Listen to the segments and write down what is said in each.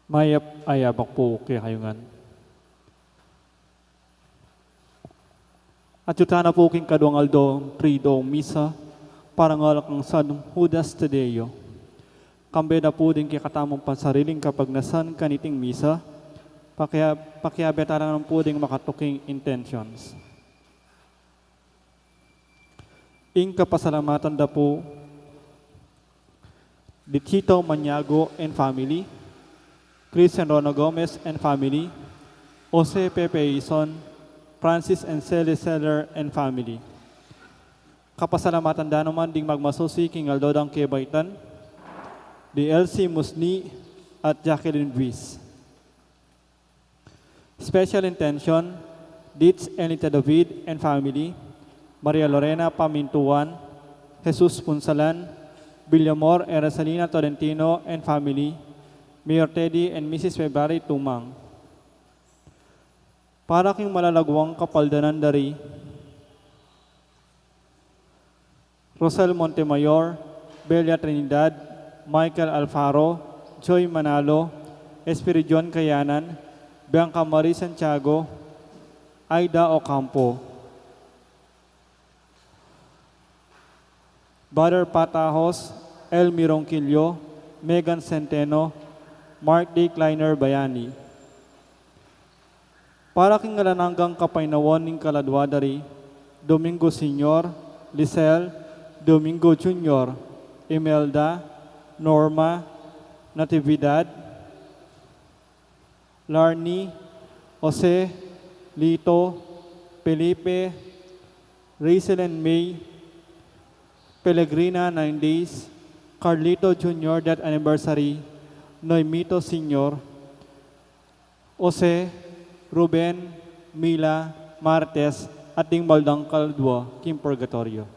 Mayap ayabak po kaya kayungan. At yutana po king kaduang aldo, trido, misa, parang alak ng sadong Judas Tadeo. Kambe na po din kikatamong pansariling kapag nasan kaniting misa, pakiabetaran ng po din makatuking intentions. Ing kapasalamatan da po, Ditito Maniago and family, Christian Rono Gomez and family, Jose Pepe Ison, Francis and Celi Seller and family. Kapasalamatan da naman ding magmasusi king Aldodang Kebaitan, the LC Musni at Jacqueline Buis. Special intention, Ditz Elita David and family, Maria Lorena Pamintuan, Jesus Punsalan, Villamor Erasalina Tolentino and family, Mayor Teddy and Mrs. February Tumang. Para king malalagwang kapaldanan dari, Rosel Montemayor, Belia Trinidad, Michael Alfaro, Joy Manalo, Espiridion Kayanan, Bianca Marie Santiago, Aida Ocampo, Brother Patahos, El Mironquillo, Megan Centeno, Mark D. Kleiner Bayani. Para king ngalananggang kapainawan ning kaladwadari, Domingo Senior, Lisel, Domingo Junior, Imelda, Norma, Natividad, Larnie, Jose, Lito, Felipe, Rachel and May, Pellegrina 9 days, Carlito Jr. that anniversary, Noemito Senior, Jose, Ruben, Mila, Martes, at ding Maldang Kaldwa, Kim Purgatorio.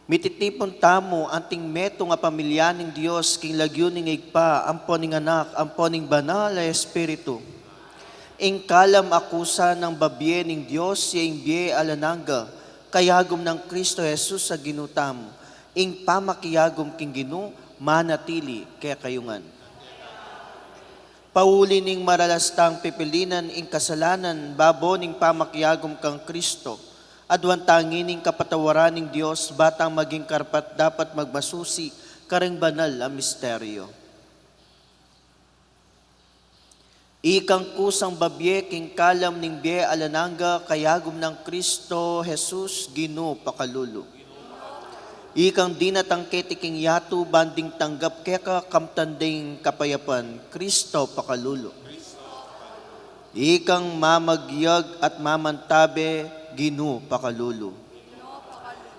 Mititipon tamo anting meto nga pamilya ning Dios king lagyo ning igpa ampo ning anak ampo ning banal a espiritu. Ing kalam akusa ng babye ning Dios ing biye alananga kayagom ng Kristo Jesus sa ginutam. Ing pamakiyagom king Ginu manatili kaya kayungan. Pauli ning maralastang pipilinan ing kasalanan babo ning pamakiyagom kang Kristo. Adwan tangining kapatawaran ng Diyos, batang maging karpat dapat magmasusi, kareng banal ang misteryo. Ikang kusang babye, king kalam ning biye alananga, kayagom ng Kristo, Jesus, Ginoo pakalulu. Ikang dinatangketi king yatu, banding tanggap keka, kamtanding kapayapan, Kristo pakalulu. Ikang mamagyag at mamantabe, Ginoo pakalulu.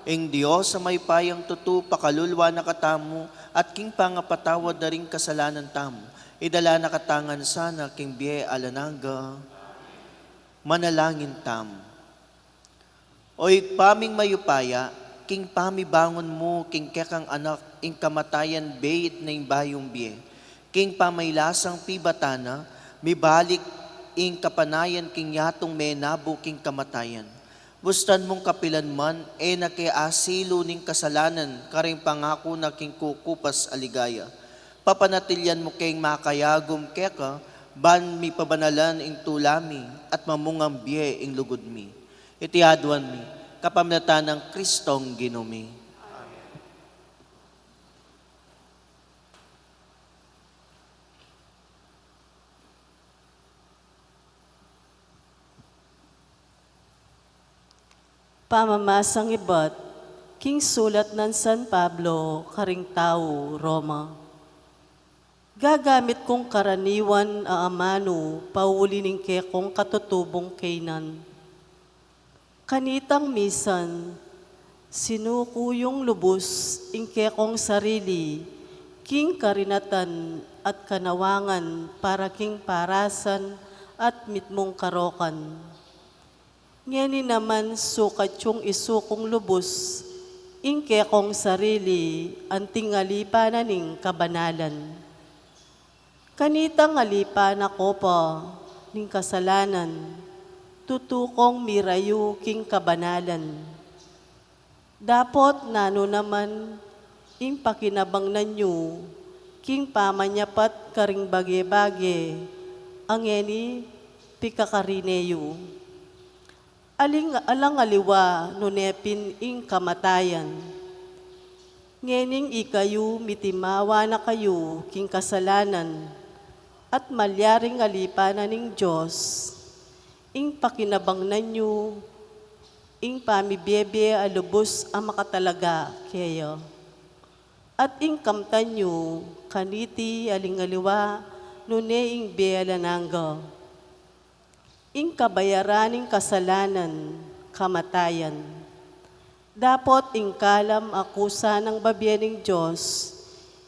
Ing Diyos sa may payang tutu, pakalulwa na katamu, at king pangapatawad na ring kasalanan tamu. Idala na katangan sana king biye alananga, manalangin tamu. Oy paming mayupaya, king pamibangon mo, king kekang anak, ing kamatayan bait na ing bayong biye. King pamaylasang pibatana, mibalik ing kapanayan, king yatong menabo, king kamatayan. Bustan mong kapilan man, nakiasilo ning kasalanan, karing pangako na king kukupas aligaya. Papanatilyan mo king makayagom keka, ban mi pabanalan ing tulami, at mamungam biye ing lugod mi. Itiadwan mi, kapamnatan ng Kristong Ginumi. Pamamasang ibat, king sulat ng San Pablo, karing tao, Roma. Gagamit kong karaniwan a amano, paulinin kong katutubong kainan. Kanitang misan, sinuko yung lubos, ingke kong sarili, king karinatan at kanawangan, para king parasan at mitmong karokan. Ngeni naman sukat yung isukong lubos, ingke kong sarili, anting alipananing kabanalan. Kanitang alipan ako pa, ning kasalanan, tutukong mirayu king kabanalan. Dapot nano naman, ing pakinabang nanyo, king pamanyapat karing bage-bage, angeni pikakarineyo. Alang aliwa nunepin ing kamatayan. Ngening ikayu mitimawa na kayo king kasalanan at malyaring alipanan ning Diyos. Ing pakinabang nanyo, ing pamibiyebe alubos ang makatalaga kayo. At ing kamtan nyo, kaniti alingaliwa nune ing bealananga. Ing kabayaraning kasalanan, kamatayan. Dapot ing kalam akusa ng babyening Diyos,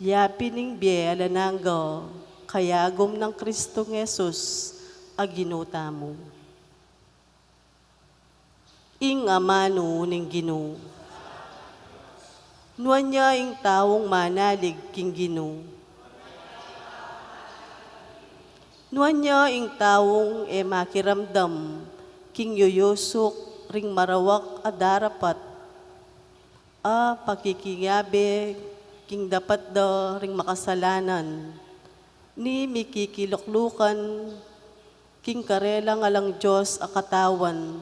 yapining biyalananga, kayagom ng Kristong Jesus, aginuta mo. Ing amano ning Ginoo. Nuan niya ing taong manalig king Ginoo. Nuan niya ing taong makiramdam, king yuyusok, ring marawak adarapat, pakikingabe, king dapat da ring makasalanan, ni mikikiluklukan, king karelang alang Diyos akatawan,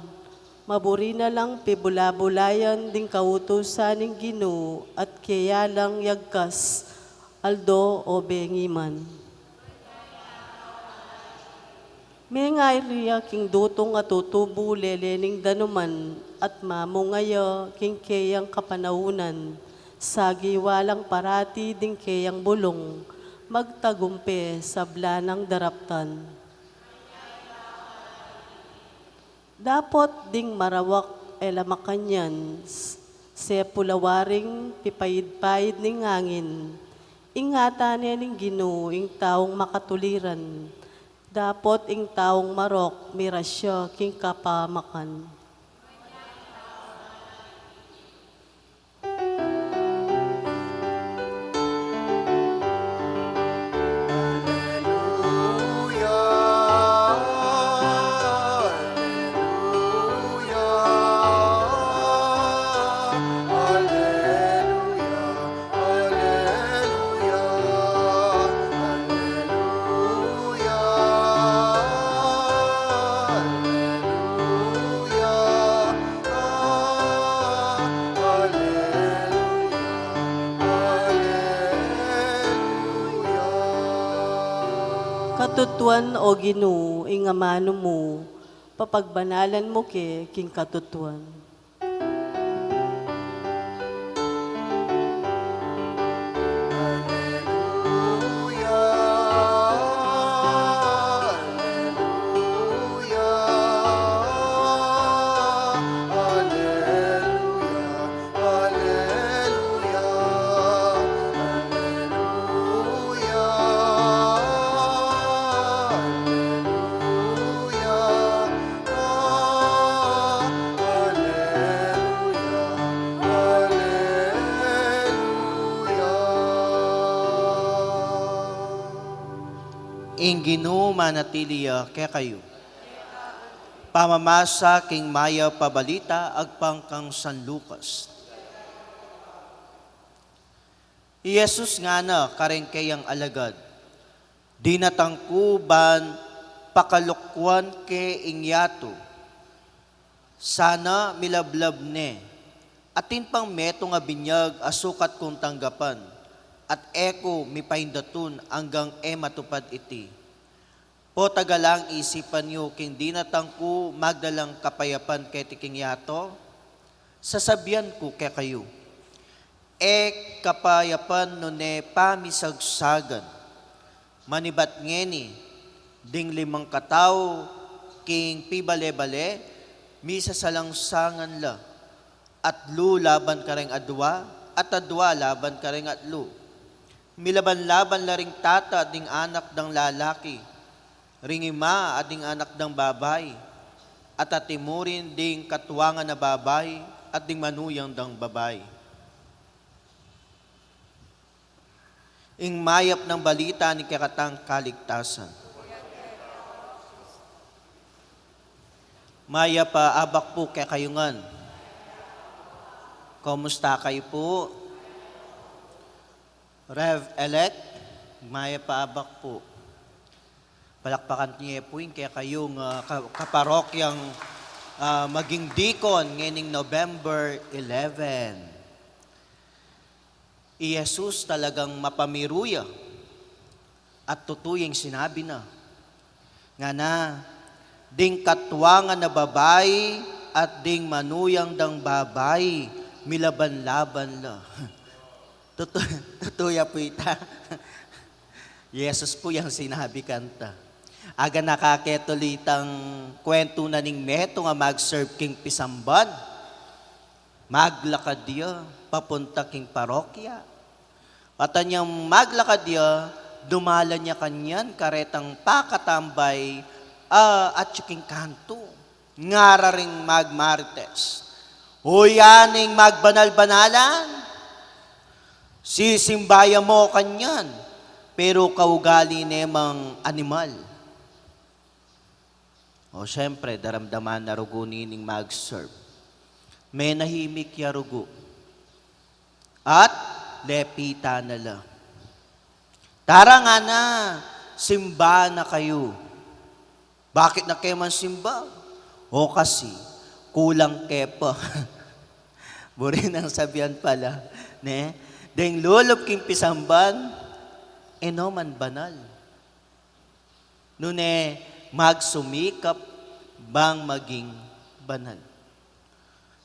maburi na lang pibula-bulayan ding kautusan ng Ginoo at kaya lang yagkas, aldo o bengiman. May ngay riya king dutong at tutubo lelening danuman at mamungaya king kayang kapanaunan, sagi walang parati ding kayang bulong, magtagumpe sa blanang daraptan. Dapot ding marawak elamakanyan, sepulawaring pipayid-payid ning hangin, ingatan ning Ginoo ing taong makatuliran, dapot ing taong marok, mirasya king kapamakan. katutuan o Ginoo, ingamano mo, papagbanalan mo king katutuan. Ing Ginoo manatiliya kaya kayo. Pamamasa king maya pabalita agpangkang San Lucas. Jesus nga na karen kayang alagad. Di natangkuban pakalukwan ke ingyato. Sana milablab ne. Atin pang meto nga binyag asukat kong tanggapan. At eko mipaindatun hanggang matupad iti. Po tagalang isipan nyo king di natangku magdalang kapayapan kay tiking yato, sasabihan ko kay kayo. Kapayapan no ne pamisagsagan, manibat ngeni, ding 5 katao king pibale-bale, misa salangsangan la, at lu laban kareng adwa, at adwa laban kareng atlu. Milaban-laban la ring tata ding anak dang lalaki, ring ima ading anak dang babay, at atimurin ding katuwangan na babay, at ding manuyang dang babay. Ing mayap ng balita ni kakatang kaligtasan. Maya pa abak po kay kayungan. Kumusta kayo po? Rev-elect, maya pa abak po. Palakpakan niya po yung kaya kayong kaparokyang maging deacon ngayong November 11. Jesus talagang mapamiruya at tutuyeng sinabi na nga na ding katwangan na babae at ding manuyang dang babae milaban-laban la. Tutuya po ita. Jesus po yung sinabi kanta. Aga nakaketulitang kwento na ning meto nga mag-serve king pisamban. Maglakad diya, papunta king parokya. At anyang maglakad diya, dumala niya kanyan karetang pakatambay at king kanto. Ngara ring magmarites. Huyaning magbanal-banalan. Sisimbaya mo kanyan, pero kaugali nemang animal. O syempre, daramdaman na rugo nining mag-serve. May nahimik ya rugo. At lepita na la. Tara nga na, simba na kayo. Bakit na kayo man simba? O kasi, kulang kepa. Burin ang sabihan pala. Ne? Deng lulop king pisamban, man banal. Nune, magsumikap bang maging banal.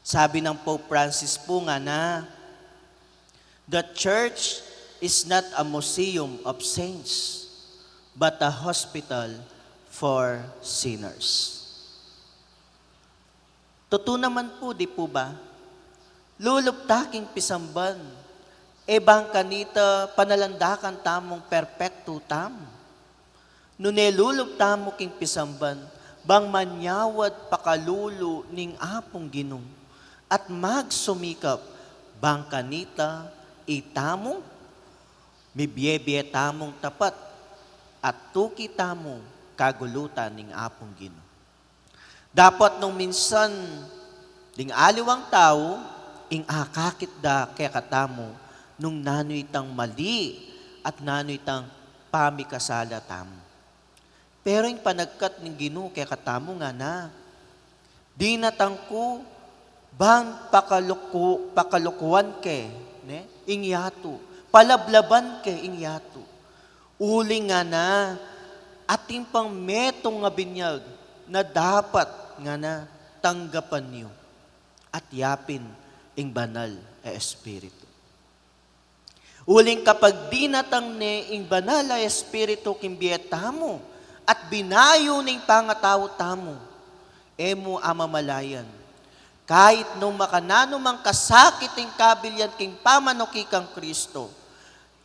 Sabi ng Pope Francis po nga na, the church is not a museum of saints, but a hospital for sinners. Totoo naman po, di po ba? Lulop taking pisamban, bang kanita panalandakan tamong perpekto tam. Nunelulup tamo king pisamban, bang manyawad pakalulo ning apong Ginoo, at magsumikap bang kanita itamo, mibyebye tamong tapat, at tuki tamo kagulutan ning apong Ginoo. Dapat nung minsan, ding aliwang tao, ing akakit da kaya katamo, nung nanoy tang mali at nanoy tang pamikasala tamo. Pero yung panagkat ng Ginoo kaya katamo nga na, di natangko bang pakalukuan ke, ne? Ingyato, palablaban ke ingyato. Uling nga na, ating pang metong nga binyag na dapat nga na tanggapan niyo at yapin ing banal Espiritu. Uling kapag dinatang ne ing banal Espiritu kimbieta mo at binayo ning pangatawo tamo, emo amamalayan. Kahit nung makanano mang kasakit ing kabilyan king pamanuki kang Kristo,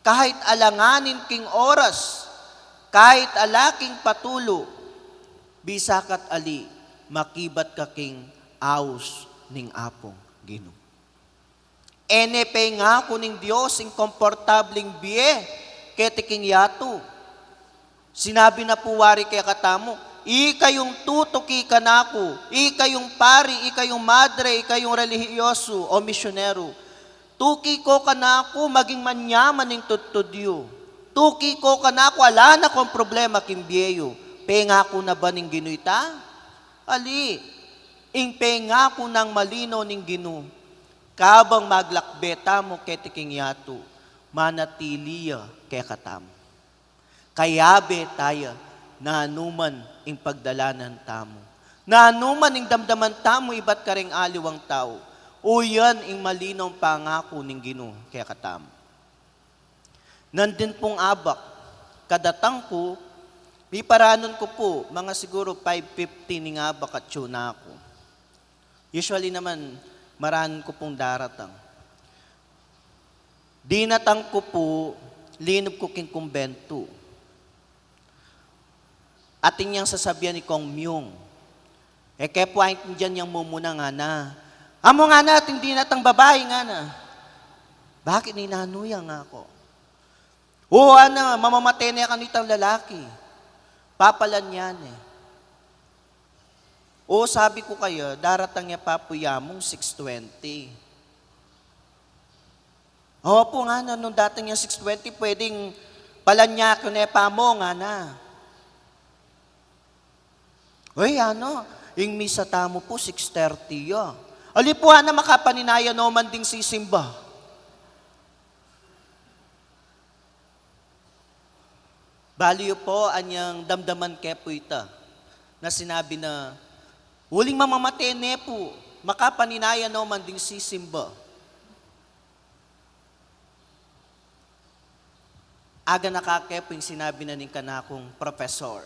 kahit alanganin king oras, kahit alaking patulo, bisakat ali, makibat ka king aos ning apong Ginoo. Enepe nga kuning Diyos ing komportabling biye, ketiking yato. Sinabi na po wari kaya katamo, ikayong tutuki kanako, ikayong pari, ikayong madre, ikayong relihiyoso o misyonero. Tuki ko kanako maging manyaman ning tutudyo. Tuki ko kanako ala na kong problema kimbiyeyo. Pengako na ba ning ginuita? Ali, ing pengako ng malino ning Ginoo. Kabang maglakbeta mo ketiking yato, manatiliya kaya katamo. Kayabe tayo, na anuman ing pagdalanan tamo. Na anuman ing damdaman tamo, iba't karing aliwang tao. O yan ing malinong pangako ning Ginoo kaya katamo. Nandun pong abak, kadatang ko, may paranon ko po, mga siguro 5:50 ning abak at tuna ako. Usually naman, marahan ko pong daratang. Dinatang ko po, linob ko king kumbento. Ating niyang sasabihan ni Kong Myung. Kaya po ay dyan niyang mumuna nga na. Amo nga na, ating dinatang babae nga na. Bakit ninanuya nga ako? Oo, mamamatay na ka nitang lalaki. Papalan yan eh. O sabi ko kayo, daratang niya papuyamong 6:20. Opo nga na, nung dating niya 6:20, pwedeng palan niya ako na pa mo nga na. Uy, yung misa tamo po, 6:30 ya. Alipuhan na makapaninaya no man ding sisimba. Baliyo po anyang damdaman kepo ita na sinabi na huling mamamatay ne po, makapaninaya no man ding sisimba. Aga nakakepo yung sinabi na ning kanakong professor,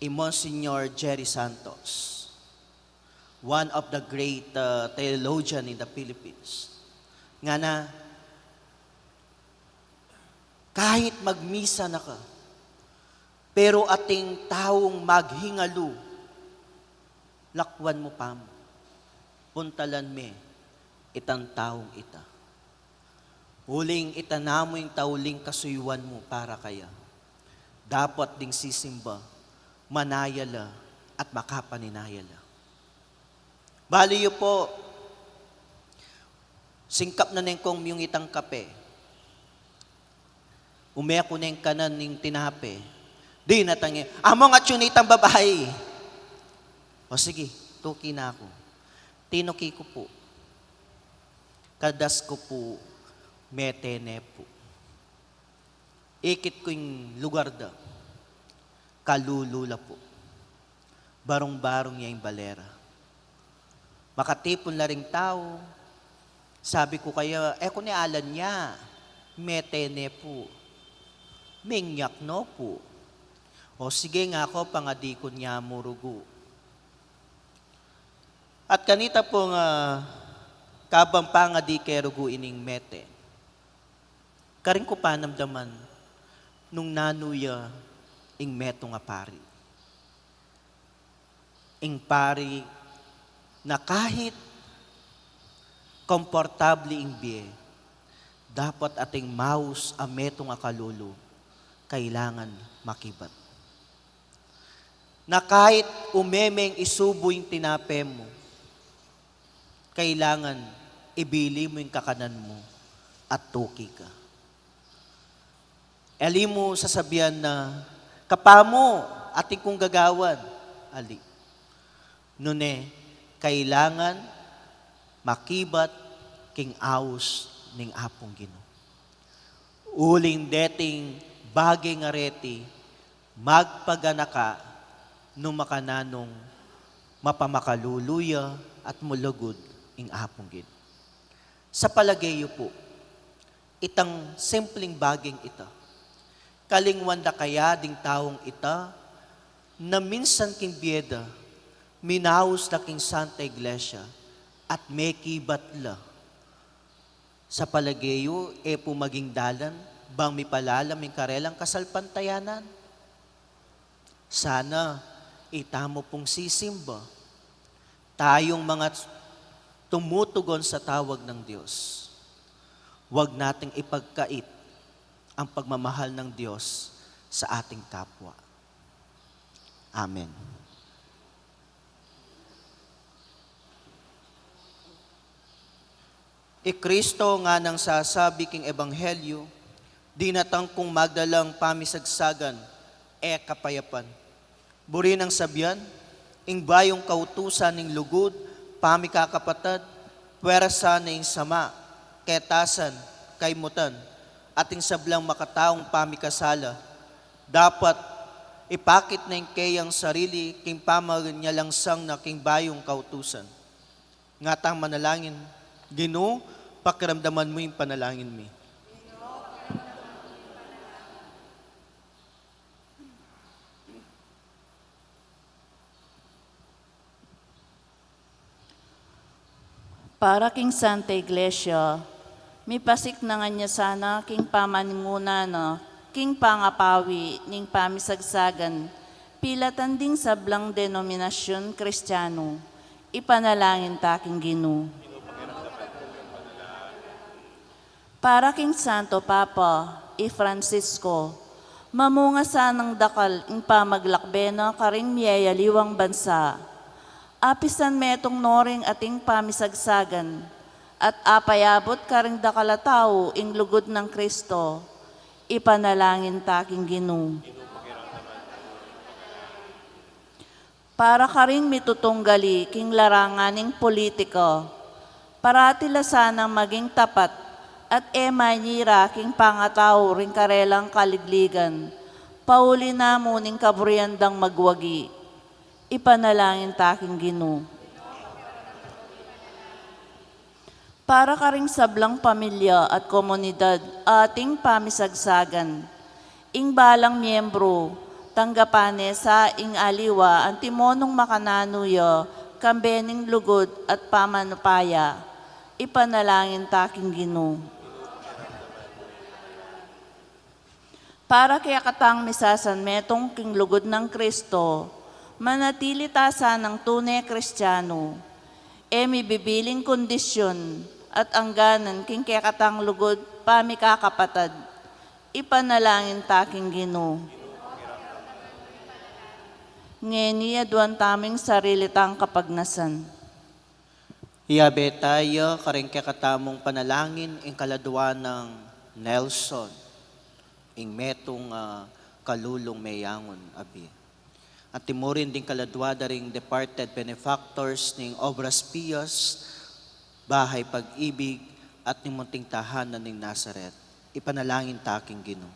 Monsignor Jerry Santos, one of the great theologian in the Philippines. Nga na, kahit magmisa na ka, pero ating taong maghingalo, lakwan mo pa mo, puntalan me, itang taong ita. Huling itanamo yung tauling kasuyuan mo para kaya. Dapat ding sisimba, manayala at makapaninayala. Baliyo po, singkap na neng yung itang kape. Umeko na yung kanan ng tinape. Di natangi, amo nga tsunitang babae. O sige, tuki na ako. Tinuki ko po. Kadas ko po, metene po. Ikit ko yung lugar da. Kalulula po. Barong-barong niya yung balera. Makatipon na ring tao. Sabi ko kaya, kung nialan niya, metene po. Mingyak no po. O sige nga ako, pangadikon niya murugo. At kanita pong kabang pangadi kerugo ining mete. Karing ko panamdaman nung nanuya ing meto nga pari. Ing pari na kahit komportable ing biye, dapat ating maus a meto nga kalulu, kailangan makibat. Na kahit umemeng isubo yung tinape mo, kailangan ibili mo yung kakanan mo at tuki ka. Ali mo sasabihan na, kapamo ating kong gagawan, ali. Nune, kailangan makibat king aus ning apong Ginoo. Uling deting bagay nga reti, magpaganaka, numakananong, mapamakaluluya at mulugod ing apunggid. Sa palagayo po, itang simpleng baging ita, kalingwan da kaya ding taong ita, na minsan king bieda, minaus na king Santa Iglesia, at may kibatla. Sa palagayo, po maging dalan, bang mipalalam ing karelang kasalpantayanan? Sana, itamo pong sisimba, tayong mga tumutugon sa tawag ng Diyos. Huwag nating ipagkait ang pagmamahal ng Diyos sa ating kapwa. Amen. Kristo nga nang sasabi king ebanghelyo, di natang kung magdalang pamisagsagan, kapayapan. Buri ng sabyan, ing bayong kautusan ning lugod, pamikakapatad, puwersa na ing sama, ketasan, kaymutan, ating sablang makataong pamikasala. Dapat ipakit na ing kayang sarili, king pamaganyalangsang na king bayong kautusan. Ngatang manalangin, Ginoo, pakiramdaman mo yung panalangin mi. Para king Santa Iglesia, mipasik na nga niya sana king pamaninguna na king pangapawi ning pamisagsagan, pilatan ding sablang denominasyon Kristiyano, ipanalangin ta king Ginoo. Para king Santo Papa, Francisco, mamunga sanang dakal ing pamaglakbena karing miyayaliwang bansa. Apisan metong noring ating pamisagsagan, at apayabot karing dakalataw ing lugod ng Kristo, ipanalangin taking Ginoo. Para karing mitutunggali king laranganing politiko, paratila sanang maging tapat at manyira king pangataw ring karelang kaligligan, pauli na muning kaburyandang magwagi, ipanalangin taking Ginoo. Para karing sablang pamilya at komunidad ating pamisagsagan, ing balang miyembro, tanggapane sa ing aliwa ang timonong makananuyo, kambening lugod at pamanupaya, ipanalangin taking Ginoo. Para kaya katang misasan metong king lugod ng Kristo, manatili tasa ng tunay Kristiyano, mibibiling kondisyon at angganan king kaya katang lugod pamikakapatad, ipanalangin taking Ginoo. Ngeni aduan taming sarilitang kapagnasan. Iyabe tayo karing kakatamong panalangin ing kaladuan ng Nelson, ing metong kalulong mayangon abi. At timurin din kaladwada ring departed benefactors ning Obras Pias, Bahay Pag-ibig at ning munting tahanan ning Nazaret. Ipanalangin taking Ginoo.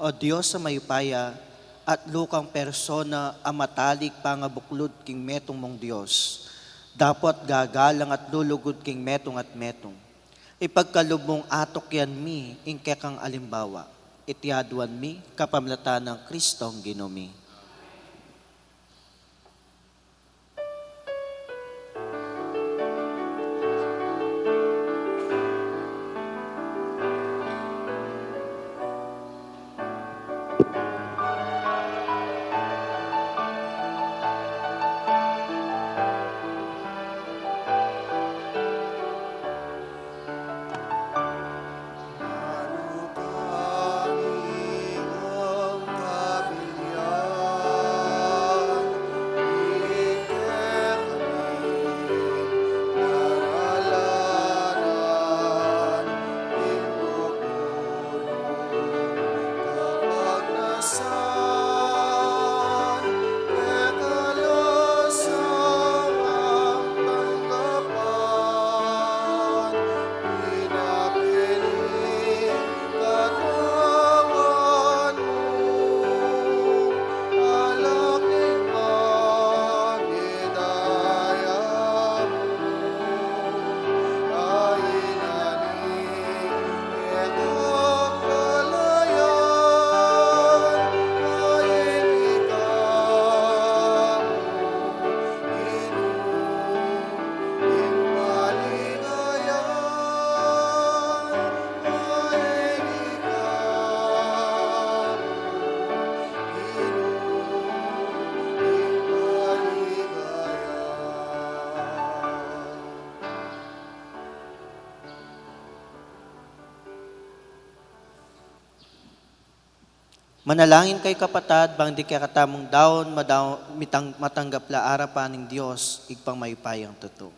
O Diyos sa mayupaya at lukang persona ang matalik pangabuklod king metong mong Diyos, dapat gagalang at lulugod king metong at metong. Ipagkalubong atok yan mi, ingke kang alimbawa, itiaduan mi, kapamlatan ng Kristong Ginoo. Manalangin kay kapatad, bang di kaya katamong daon, matanggap la arapan ng Diyos, igpang maypayang totoo.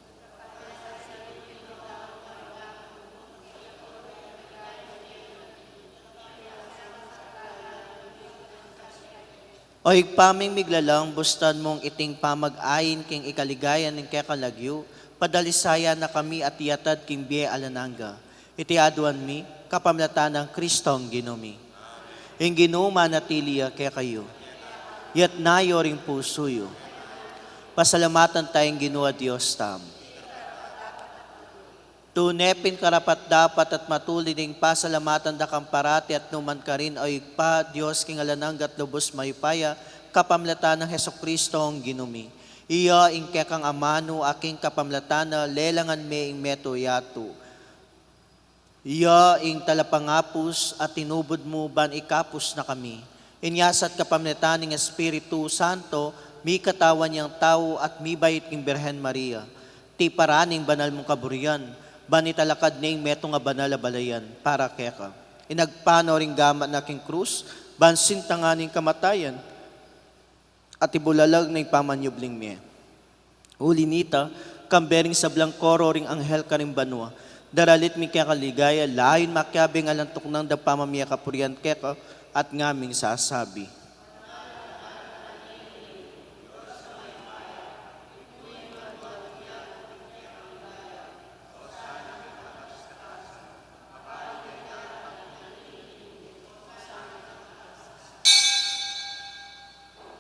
O igpaming miglalang, bustan mong iting pamag-ayin king ikaligayan ng kekalagyo, padalisaya na kami at iatad king biye alananga. Iti aduan mi, kapamlatan ng Kristong ginumi. Ing ginuma na tiliya kaya kayo, yat nayo ring pusuyo. Pasalamatan tayong ginua Diyos tam. Tunepin karapat dapat at matulining pasalamatan da kang parati at numan ka rin o igpa Diyos king alanang at lubos maypaya kapamlatan ng Heso Kristo ang ginumi. Iya ing kekang amano aking kapamlatan na lelangan me ing meto yato. Iya ing talapangapus at tinubod mo ban ikapus na kami. Inyasat kapamlatan ng Espiritu Santo, mi katawan niyang tao at mi bayit king Birhen Maria. Ti paraning banal mong kaburian, banitalakad ning metong nga banal a balayan para keka. Inagpano ring gamat na king krus, bansin tanganing kamatayan, at ibulalag na ipamanyubling me. Ulinita, kambering sa blangkoro ring anghel ka ring banwa, daralit mi keka ligaya, layon makyabing alantok ng dapamamiya kapurian keka, at ngaming sasabi.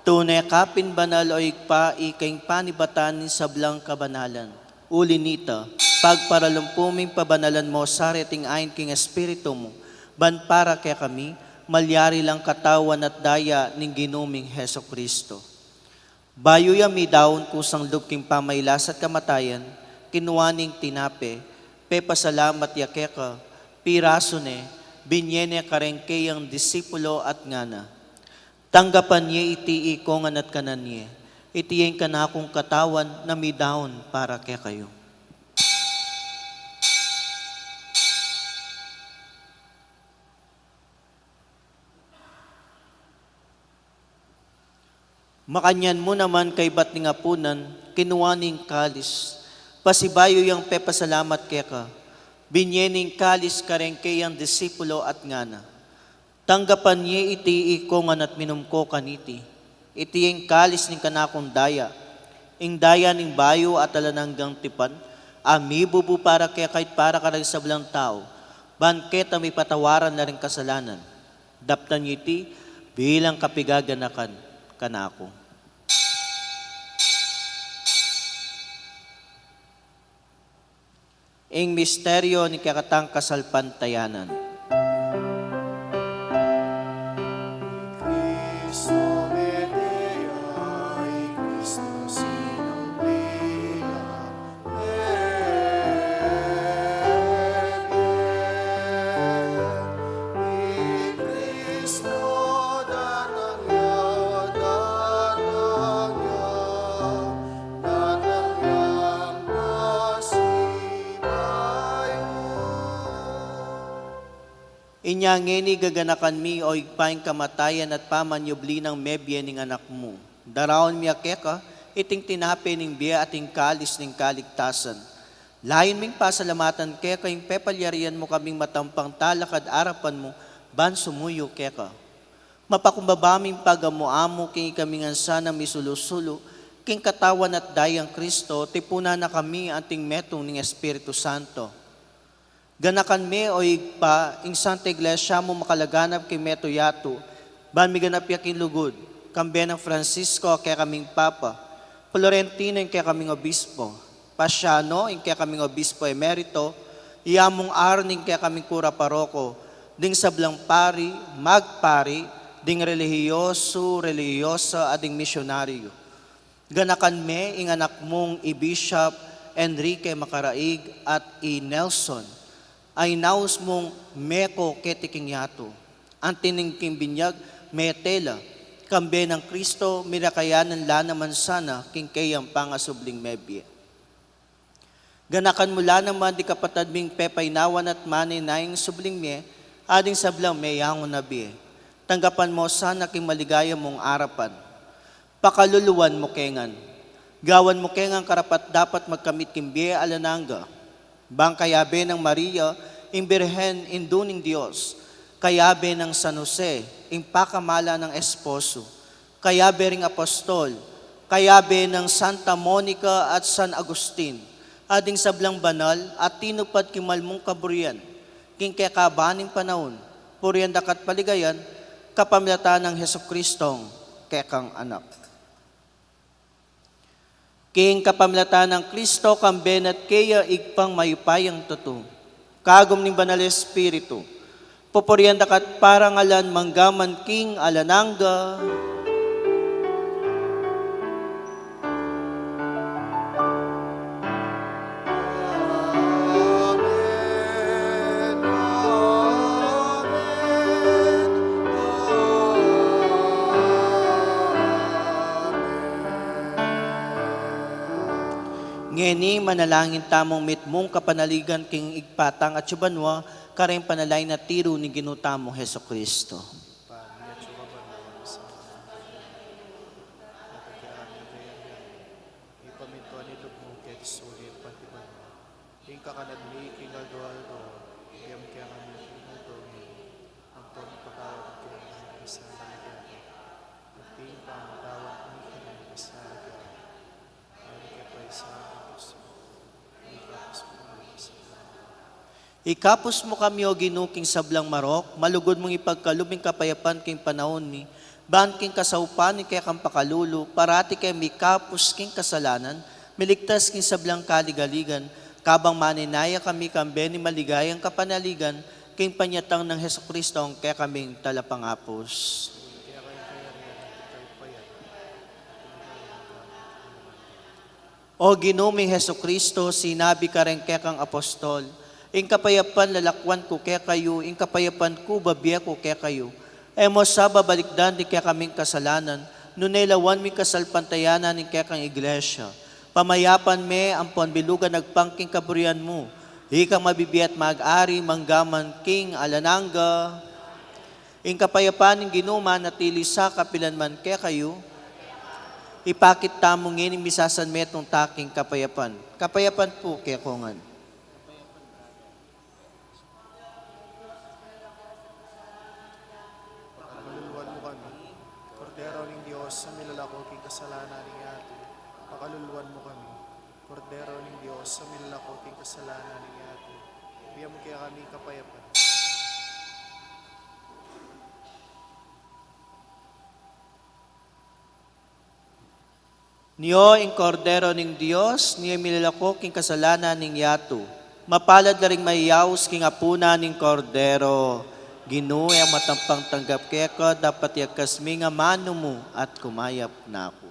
Tunay kapin banal o igpa ikaing panibatan sa blang kabanalan. Ulinita, pagparalumpuming pabanalan mo sa reting ayin king espiritu mo, ban para kaya kami, malyari lang katawan at daya ning ginuming Heso Kristo. Bayo yami daon kusang lubking pamaylas at kamatayan, kinuwaning tinape, pepasalamat yakeka, pirasone, binyene karengkeyang disipulo at ngana. Tanggapan niya iti ikongan at kanan niya. Iti yung kanakong katawan na midaon para kaya kayo. Makanyan mo naman kay batning apunan, kinuwaning kalis. Pasibayo yung pepasalamat kaya ka. Binyening kalis karengkeyang disipulo at ngana. Tanggapan niya iti ikongan at minumko kaniti. Iti yung kalis ng kanakong daya. Ing daya ng bayo at alananggang tipan. Amibubu para kaya kahit para ka rin sa blang tao. Banketa may patawaran na rin kasalanan. Daptan niya iti bilang kapigaganakan kanako. Ing misteryo ni kakatang kasalpantayanan. Inyangeni gaganakan mi o igpaing kamatayan at pamanyubli ng mebye ning anak mo. Daraon mi akeka, iting tinape ning biya ating kalis ning kaligtasan. Layon ming pasalamatan keka, yung pepalyarian mo kaming matampang talakad arapan mo, ban sumuyo keka. Mapakumbabaming pagamuamo king kaming ansana misulusulo, king katawan at dayang Kristo, tipuna na kami ating metong ning Espiritu Santo. Ganakan me o igpa, ing Santa Iglesia mo makalaganap kay Meto Yato, ban mi ganap yaking lugod, kambe ng Francisco kaya kaming Papa, Florentino yung kaya kaming Obispo, Pasiano yung kaya kaming Obispo Emerito, Iyamong Arning kaya kaming Kura Paroko, ding sablang pari, magpari, ding relihiyoso, relihiyosa, ading misyonaryo. Ganakan me, ing anak mong i-Bishop Enrique Macaraig at i-Nelson, ay naus mong meko ketiking yato. Antining kimbinyag, metela, kambe ng Kristo, mirakayanan lanaman sana, king kayang pangasubling mebye. Ganakan mula naman di kapatad ming pepay nawan at manay naing subling me, ading sablang meyangon na biye. Tanggapan mo sana king maligaya mong arapan. Pakaluluwan mo kengan. Gawan mo kengan karapat dapat magkamit kimbiye alananga. Bang kayabe ng Maria, imbirhen induning Diyos. Kayabe ng San Jose, impakamala ng esposo. Kayabe ring apostol. Kayabe ng Santa Monica at San Agustin. Ading sablang banal at tinupad kimalmong kaburian. King kekabaning panahon. Purian dakat paligayan, kapamilatan ng Hesukristong kekang anak. King kapamilatan ng Kristo kamben at kaya igpang mayupayang tuto. Kagom ni Banal Espiritu. Pupurian dakat parangalan manggaman king alananga. Ngeni manalangin tamong mitmong kapanaligan king igpatang at subanwa kareng panalay na tiro ni ginutamong Heso Kristo. Ikapos mo kami o ginuking sablang marok, malugod mong ipagkalubing kapayapan king panahon ni, ban king kasaupan ni kaya kang pakalulu, parati kay mikapos king kasalanan, miligtas king sablang kaligaligan, kabang maninaya kami kambe ni maligayang kapanaligan, king panyatang ng Heso Kristo ang kaya kaming talapangapos. O ginuming Heso Kristo, sinabi ka rin kaya kang apostol, ing kapayapan lalakwan ko kaya kayo, ing kapayapan ko babiya ko kaya kayo. Emo sa babalikdan di kaya kaming kasalanan, nunelawan mi kasalpantayanan ni kaya kang iglesia. Pamayapan me ang bilugan nagpangking kaburian mo. Ikang mabibiyat mag-ari manggaman king alananga. Ing kapayapan ng ginuma natili sa kapilanman kaya kayo. Ipakit tamong ngini misasan metong taking kapayapan. Kapayapan po kaya kongan. Sa milalako king kasalanan ni Ato, pakaluluwan mo kami. Kordero ng Diyos, sa milalako king kasalanan ni Ato, bigyan mo kaya kami kapayapan. Niyo ing kordero ng Diyos, niyo milalako king kasalanan ning Yato. Mapalad na ring mayaws king apuna ning kordero. Ginoo ang matampang tanggap kaya ka, dapat yakas mi nga mano mo at kumayap na ako.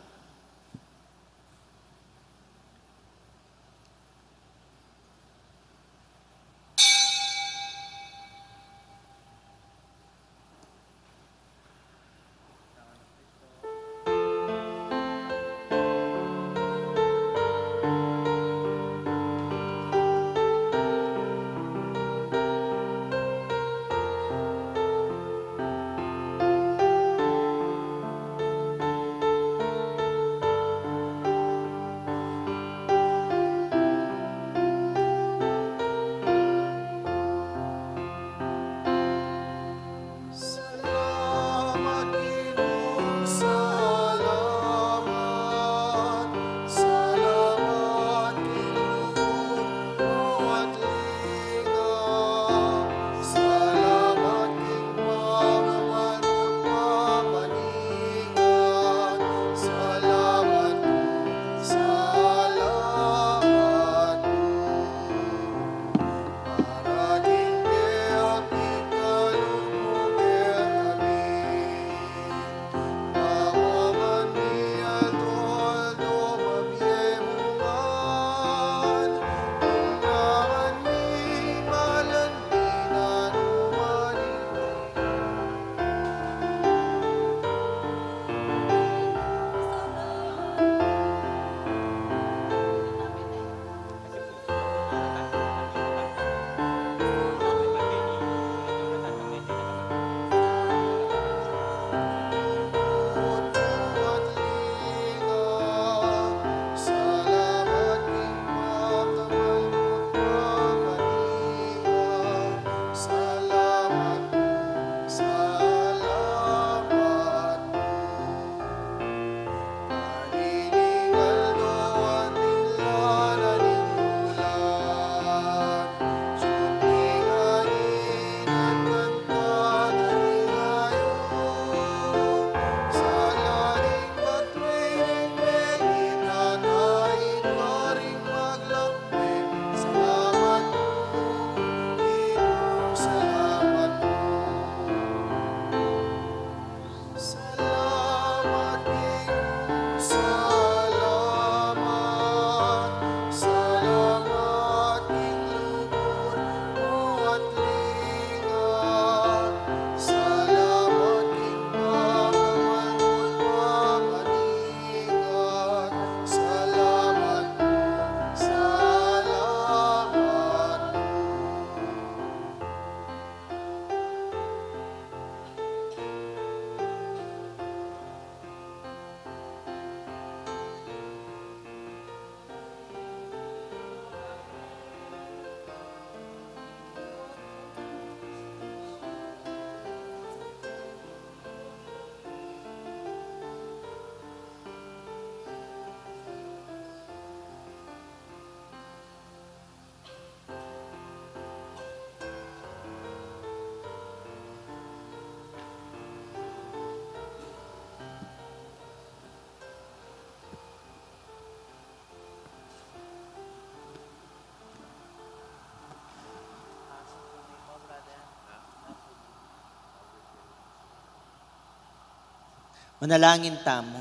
Manalangin tamo.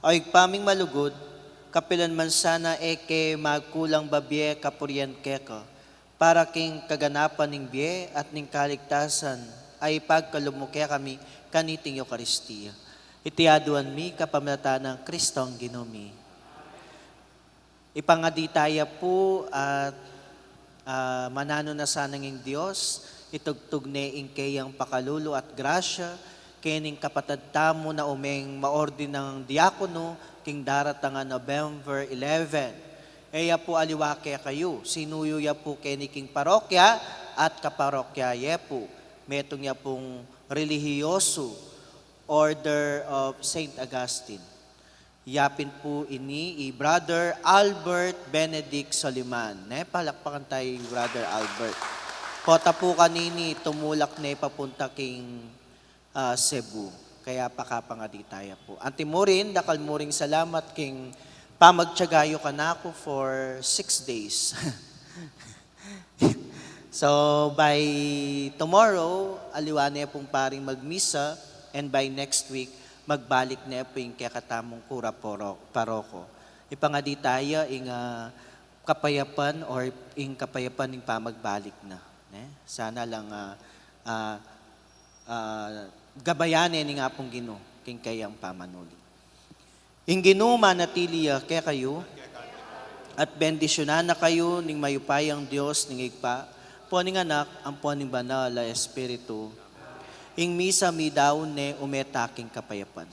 O igpaming malugod, kapilan man sana eke magkulang babye kapuryan keka, para king kaganapan ning biye at ning kaligtasan ay pagkalumuke kami kaniting Eucharistia. Itiaduan mi kapamata ng Kristong Ginomi. Ipangaditaya po at manano na sana ng Diyos, itugtog ne ingkayang pakalulu at grasya, kening kapatad tamo na umeng maordin ng diakono, king daratang November 11. Eya po aliwake kayo, sinuyo ya po keniking parokya at kaparokya ye po. Metong ya pong relihiyoso, Order of St. Augustine. Yapin po ini Brother Albert Benedict Soliman. Palakpakan tayo Brother Albert. Kota po kanini tumulak na papunta king Cebu. Kaya pakapangaditaya po. Anti mo rin, dakal mo ring salamat king pamagtiyagayo ka na ako for 6 days. So by tomorrow, aliwane pong paring magmisa, and by next week, magbalik na po yung kakatamong kura paroko. Ipangaditaya ing kapayapan or ing kapayapan ng pamagbalik na. Sana lang gabayanin ng apong Ginoo king kayang pamanuli. Ing Ginoo manatiliya kaya kayo at bendisyonan na kayo ning mayupayang Dios ning igpa, po ning anak, ang po ning banal na Espiritu, ing misa mi daon ne umetaking kapayapan.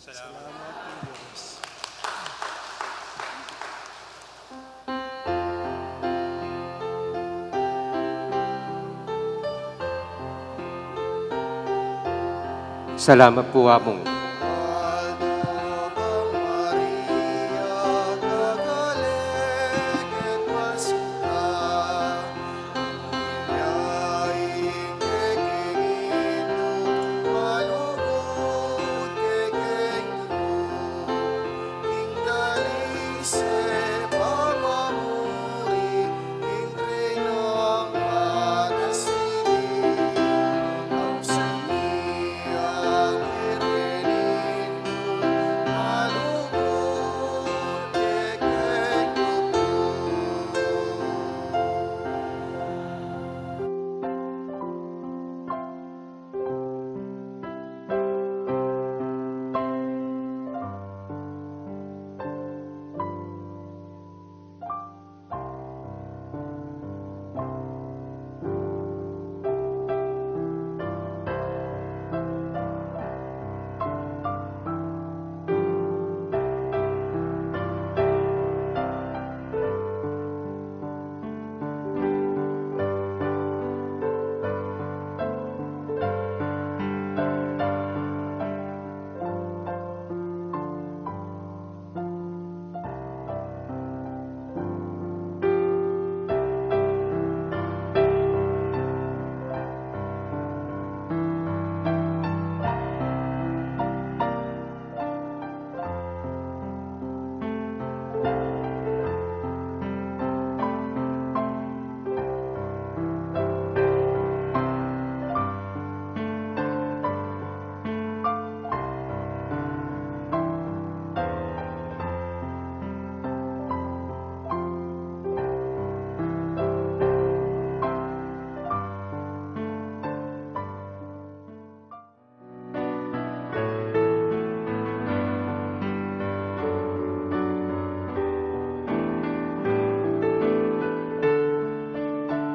Salamat po among